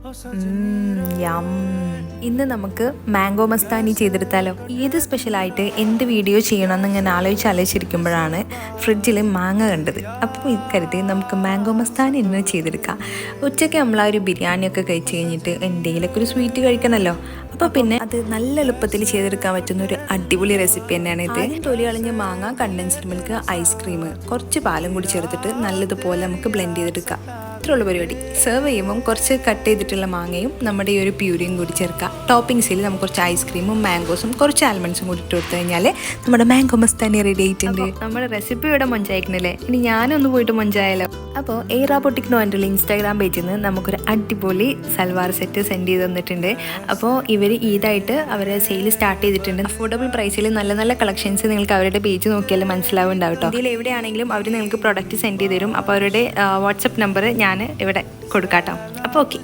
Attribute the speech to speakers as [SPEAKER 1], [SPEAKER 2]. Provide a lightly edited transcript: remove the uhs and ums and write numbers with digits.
[SPEAKER 1] യം. ഇന്ന് നമുക്ക് മാംഗോ മസ്താനി ചെയ്തെടുത്താലോ. ഏത് സ്പെഷ്യലായിട്ട് എന്ത് വീഡിയോ ചെയ്യണമെന്ന് ഇങ്ങനെ ആലോചിച്ചിരിക്കുമ്പോഴാണ് ഫ്രിഡ്ജിൽ മാങ്ങ കണ്ടത്. അപ്പോൾ ഇക്കരുത് നമുക്ക് മാംഗോ മസ്താനി ഇന്ന് ചെയ്തെടുക്കാം. ഉച്ചയ്ക്ക് നമ്മൾ ആ ഒരു ബിരിയാണിയൊക്കെ കഴിച്ച് കഴിഞ്ഞിട്ട് എന്തെങ്കിലുമൊക്കെ ഒരു സ്വീറ്റ് കഴിക്കണമല്ലോ. അപ്പോൾ പിന്നെ അത് നല്ല എളുപ്പത്തിൽ ചെയ്തെടുക്കാൻ പറ്റുന്ന ഒരു അടിപൊളി റെസിപ്പി തന്നെയാണ് ഇത്. തൊലി കളഞ്ഞ മാങ്ങ, കണ്ടൻസ്ഡ് മിൽക്ക്, ഐസ്ക്രീം, കുറച്ച് പാലും കൂടി ചേർത്തിട്ട് നല്ലതുപോലെ നമുക്ക് ബ്ലെൻഡ് ചെയ്തെടുക്കാം. ഇത്രയുള്ള പരിപാടി. സെർവ് ചെയ്യുമ്പം കുറച്ച് കട്ട് ചെയ്തിട്ടുള്ള മാങ്ങയും നമ്മുടെ ഈ ഒരു പ്യൂരിയും കൂടി ചേർക്കുക. ടോപ്പിങ്സിൽ നമുക്ക് കുറച്ച് ഐസ്ക്രീമും മാംഗോസും കുറച്ച് ആൽമണ്ട്സും കൂടി ഇട്ട് കൊടുത്തു കഴിഞ്ഞാൽ നമ്മുടെ മാംഗോ മസ്താനി റെഡി ആയിട്ടുണ്ട്. നമ്മുടെ റെസിപ്പി ഇവിടെ മൊഞ്ചായിക്കണല്ലേ. ഇനി ഞാനൊന്ന് പോയിട്ട് മൊഞ്ചായാലോ. അപ്പോൾ എയ്റാ ബൊട്ടിക് നോൻ്റെ ഇൻസ്റ്റാഗ്രാം പേജിൽ നിന്ന് നമുക്കൊരു അടിപൊളി സൽവാർ സെറ്റ് സെൻഡ് ചെയ്ത് തന്നിട്ടുണ്ട്. അപ്പോൾ ഇവർ ഈദായിട്ട് അവരെ സെയിൽ സ്റ്റാർട്ട് ചെയ്തിട്ടുണ്ട്. അഫോർഡബിൾ പ്രൈസിൽ നല്ല നല്ല കളക്ഷൻസ് നിങ്ങൾക്ക് അവരുടെ പേജ് നോക്കിയാൽ മനസ്സിലാവുന്നുണ്ടാവും കേട്ടോ. ഇതിൽ എവിടെയാണെങ്കിലും അവർ നിങ്ങൾക്ക് പ്രൊഡക്റ്റ് സെൻഡ് ചെയ്ത് തരും. അപ്പോൾ അവരുടെ വാട്സപ്പ് നമ്പർ ഞാൻ ഇവിടെ കൊടുക്കാം കേട്ടോ. അപ്പോൾ ഓക്കെ.